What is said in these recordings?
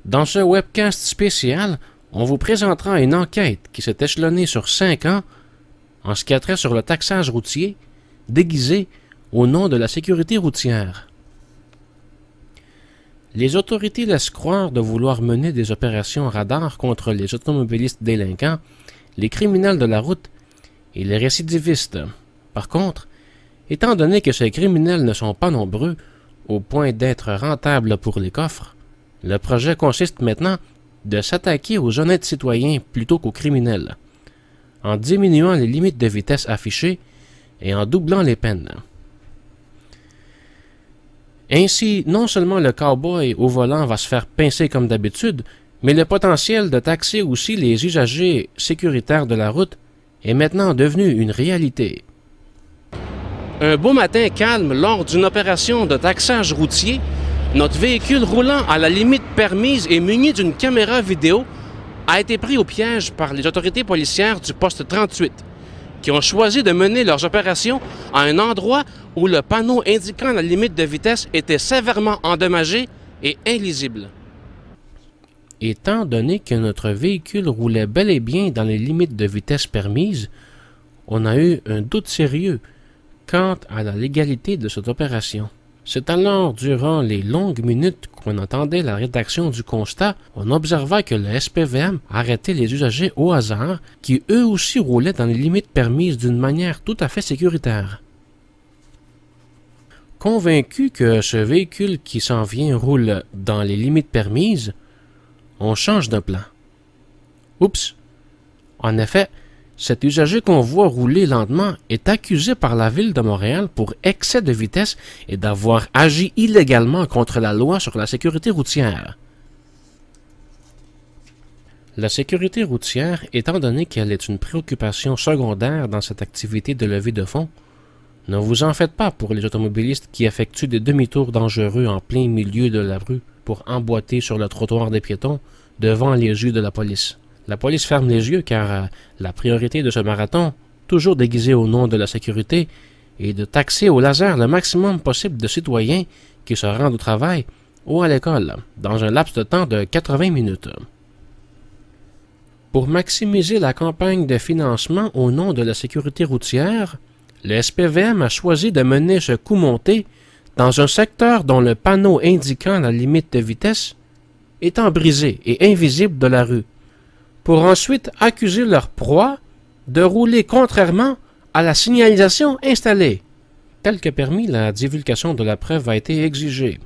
Dans ce webcast spécial, on vous présentera une enquête qui s'est échelonnée sur 5 ans en ce qui a trait sur le taxage routier, déguisé au nom de la sécurité routière. Les autorités laissent croire de vouloir mener des opérations radar contre les automobilistes délinquants, les criminels de la route et les récidivistes. Par contre, étant donné que ces criminels ne sont pas nombreux au point d'être rentables pour les coffres, le projet consiste maintenant de s'attaquer aux honnêtes citoyens plutôt qu'aux criminels, en diminuant les limites de vitesse affichées et en doublant les peines. Ainsi, non seulement le cow-boy au volant va se faire pincer comme d'habitude, mais le potentiel de taxer aussi les usagers sécuritaires de la route est maintenant devenu une réalité. Un beau matin calme lors d'une opération de taxage routier, notre véhicule roulant à la limite permise et muni d'une caméra vidéo a été pris au piège par les autorités policières du poste 38, qui ont choisi de mener leurs opérations à un endroit où le panneau indiquant la limite de vitesse était sévèrement endommagé et illisible. Étant donné que notre véhicule roulait bel et bien dans les limites de vitesse permises, on a eu un doute sérieux quant à la légalité de cette opération. C'est alors, durant les longues minutes qu'on entendait la rédaction du constat, on observa que le SPVM arrêtait les usagers au hasard, qui eux aussi roulaient dans les limites permises d'une manière tout à fait sécuritaire. Convaincu que ce véhicule qui s'en vient roule dans les limites permises, on change de plan. Oups! En effet, cet usager qu'on voit rouler lentement est accusé par la Ville de Montréal pour excès de vitesse et d'avoir agi illégalement contre la loi sur la sécurité routière. La sécurité routière, étant donné qu'elle est une préoccupation secondaire dans cette activité de levée de fonds, ne vous en faites pas pour les automobilistes qui effectuent des demi-tours dangereux en plein milieu de la rue pour emboîter sur le trottoir des piétons devant les yeux de la police. La police ferme les yeux car la priorité de ce marathon, toujours déguisé au nom de la sécurité, est de taxer au laser le maximum possible de citoyens qui se rendent au travail ou à l'école, dans un laps de temps de 80 minutes. Pour maximiser la campagne de financement au nom de la sécurité routière, le SPVM a choisi de mener ce coup monté dans un secteur dont le panneau indiquant la limite de vitesse étant brisé et invisible de la rue, pour ensuite accuser leur proie de rouler contrairement à la signalisation installée. Tel que permis, la divulgation de la preuve a été exigée.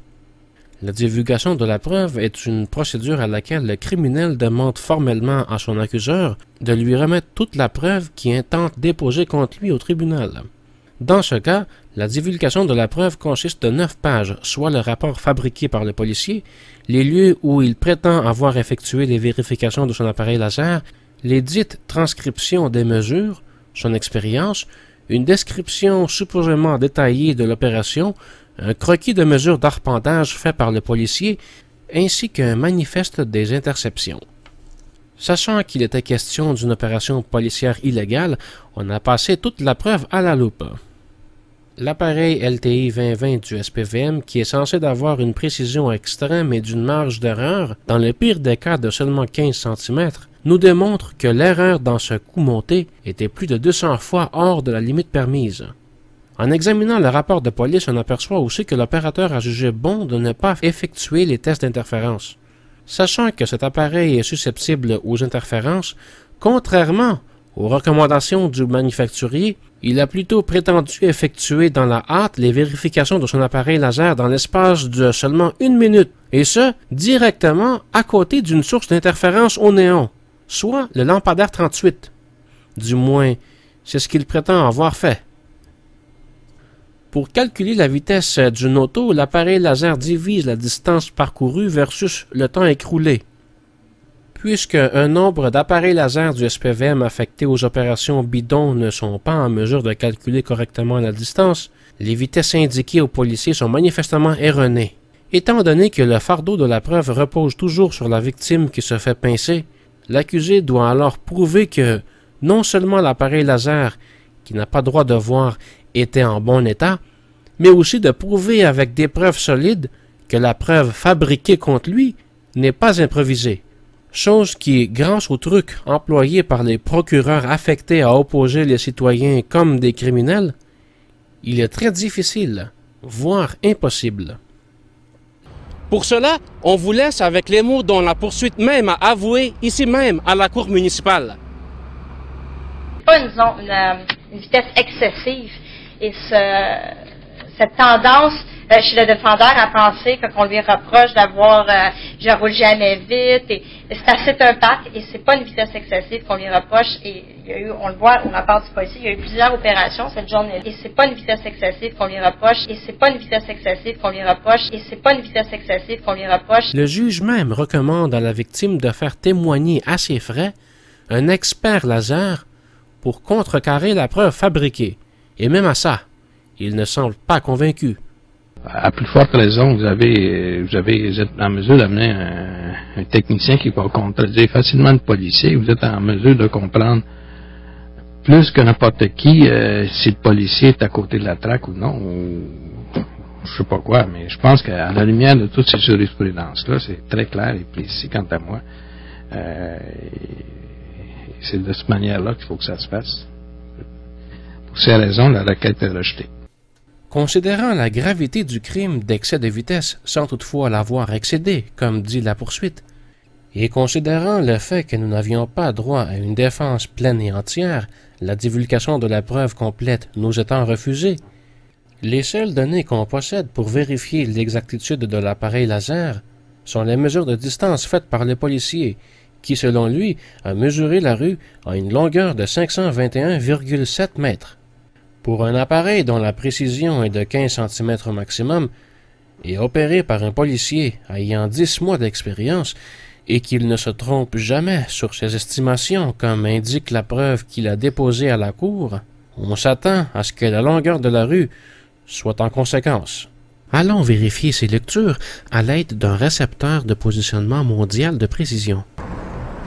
La divulgation de la preuve est une procédure à laquelle le criminel demande formellement à son accuseur de lui remettre toute la preuve qu'il intente déposer contre lui au tribunal. Dans ce cas, la divulgation de la preuve consiste de 9 pages, soit le rapport fabriqué par le policier, les lieux où il prétend avoir effectué les vérifications de son appareil laser, les dites transcriptions des mesures, son expérience, une description supposément détaillée de l'opération, un croquis de mesures d'arpentage fait par le policier, ainsi qu'un manifeste des interceptions. Sachant qu'il était question d'une opération policière illégale, on a passé toute la preuve à la loupe. L'appareil LTI 2020 du SPVM, qui est censé avoir une précision extrême et d'une marge d'erreur, dans le pire des cas de seulement 15 cm, nous démontre que l'erreur dans ce coup monté était plus de 200 fois hors de la limite permise. En examinant le rapport de police, on aperçoit aussi que l'opérateur a jugé bon de ne pas effectuer les tests d'interférence. Sachant que cet appareil est susceptible aux interférences, contrairement aux recommandations du manufacturier, il a plutôt prétendu effectuer dans la hâte les vérifications de son appareil laser dans l'espace de seulement 1 minute, et ce, directement à côté d'une source d'interférence au néon, soit le lampadaire 38. Du moins, c'est ce qu'il prétend avoir fait. Pour calculer la vitesse d'une auto, l'appareil laser divise la distance parcourue versus le temps écoulé. Puisque un nombre d'appareils laser du SPVM affectés aux opérations bidons ne sont pas en mesure de calculer correctement la distance, les vitesses indiquées aux policiers sont manifestement erronées. Étant donné que le fardeau de la preuve repose toujours sur la victime qui se fait pincer, l'accusé doit alors prouver que non seulement l'appareil laser, qui n'a pas droit de voir, était en bon état, mais aussi de prouver avec des preuves solides que la preuve fabriquée contre lui n'est pas improvisé, chose qui, grâce aux trucs employés par les procureurs affectés à opposer les citoyens comme des criminels, il est très difficile, voire impossible. Pour cela, on vous laisse avec les mots dont la poursuite même a avoué ici même à la cour municipale. Pas une vitesse excessive et cette tendance chez le défendeur à penser que qu'on lui reproche d'avoir je roule jamais vite et c'est assez un parc et c'est pas une vitesse excessive qu'on lui reproche et il y a eu, on le voit au rapport du policier, il y a eu plusieurs opérations cette journée et c'est pas une vitesse excessive qu'on lui reproche et c'est pas une vitesse excessive qu'on lui reproche et c'est pas une vitesse excessive qu'on lui reproche. Le juge même recommande à la victime de faire témoigner à ses frais un expert laser pour contrecarrer la preuve fabriquée. Et même à ça, il ne semble pas convaincu. À plus forte raison, vous êtes en mesure d'amener un technicien qui va contredire facilement le policier. Vous êtes en mesure de comprendre plus que n'importe qui si le policier est à côté de la traque ou non, ou je sais pas quoi, mais je pense qu'à la lumière de toutes ces jurisprudences-là, c'est très clair et précis quant à moi. C'est de cette manière-là qu'il faut que ça se fasse. Pour ces raisons, la requête est rejetée. Considérant la gravité du crime d'excès de vitesse sans toutefois l'avoir excédé, comme dit la poursuite, et considérant le fait que nous n'avions pas droit à une défense pleine et entière, la divulgation de la preuve complète nous étant refusée, les seules données qu'on possède pour vérifier l'exactitude de l'appareil laser sont les mesures de distance faites par le policier, qui, selon lui, a mesuré la rue à une longueur de 521,7 mètres. Pour un appareil dont la précision est de 15 cm au maximum, et opéré par un policier ayant 10 mois d'expérience, et qu'il ne se trompe jamais sur ses estimations comme indique la preuve qu'il a déposée à la cour, on s'attend à ce que la longueur de la rue soit en conséquence. Allons vérifier ces lectures à l'aide d'un récepteur de positionnement mondial de précision.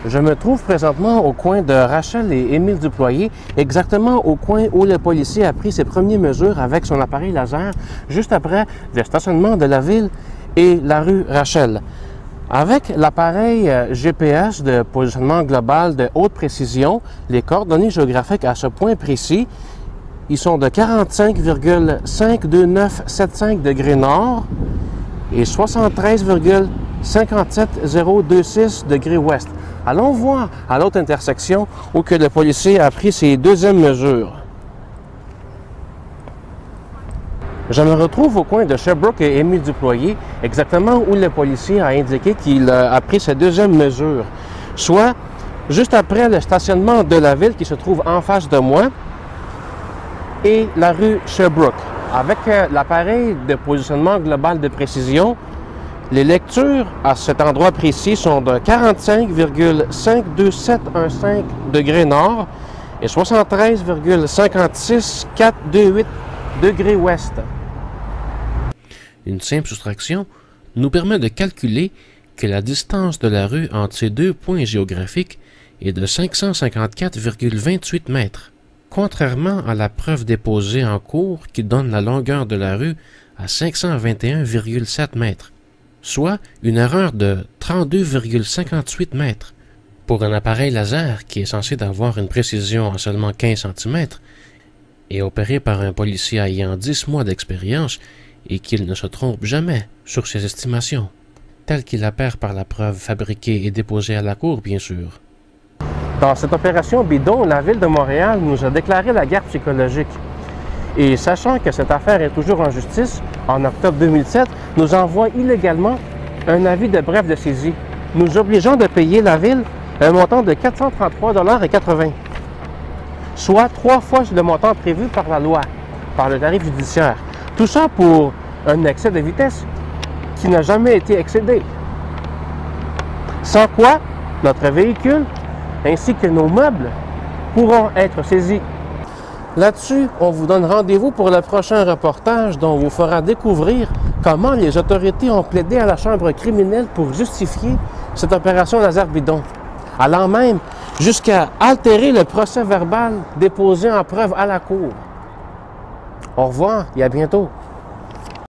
Je me trouve présentement au coin de Rachel et Émile Duployer, exactement au coin où le policier a pris ses premières mesures avec son appareil laser, juste après le stationnement de la ville et la rue Rachel. Avec l'appareil GPS de positionnement global de haute précision, les coordonnées géographiques à ce point précis, ils sont de 45,52975 degrés nord et 73,57026 degrés ouest. Allons voir à l'autre intersection où que le policier a pris ses deuxièmes mesures. Je me retrouve au coin de Sherbrooke et Émile Duployer, exactement où le policier a indiqué qu'il a pris ses deuxièmes mesures, soit juste après le stationnement de la ville qui se trouve en face de moi et la rue Sherbrooke. Avec l'appareil de positionnement global de précision, les lectures à cet endroit précis sont de 45,52715 degrés nord et 73,56428 degrés ouest. Une simple soustraction nous permet de calculer que la distance de la rue entre ces deux points géographiques est de 554,28 mètres, contrairement à la preuve déposée en cours qui donne la longueur de la rue à 521,7 mètres. Soit une erreur de 32,58 mètres. Pour un appareil laser qui est censé avoir une précision en seulement 15 cm et opéré par un policier ayant 10 mois d'expérience et qu'il ne se trompe jamais sur ses estimations, tel qu'il appert par la preuve fabriquée et déposée à la cour, bien sûr. Dans cette opération bidon, la Ville de Montréal nous a déclaré la guerre psychologique. Et sachant que cette affaire est toujours en justice, en octobre 2007, nous envoie illégalement un avis de bref de saisie, nous obligeant de payer la Ville un montant de 433,80 $, soit 3 fois le montant prévu par la loi, par le tarif judiciaire. Tout ça pour un excès de vitesse qui n'a jamais été excédé. Sans quoi, notre véhicule ainsi que nos meubles pourront être saisis. Là-dessus, on vous donne rendez-vous pour le prochain reportage dont on vous fera découvrir comment les autorités ont plaidé à la chambre criminelle pour justifier cette opération laser bidon, allant même jusqu'à altérer le procès verbal déposé en preuve à la cour. Au revoir et à bientôt.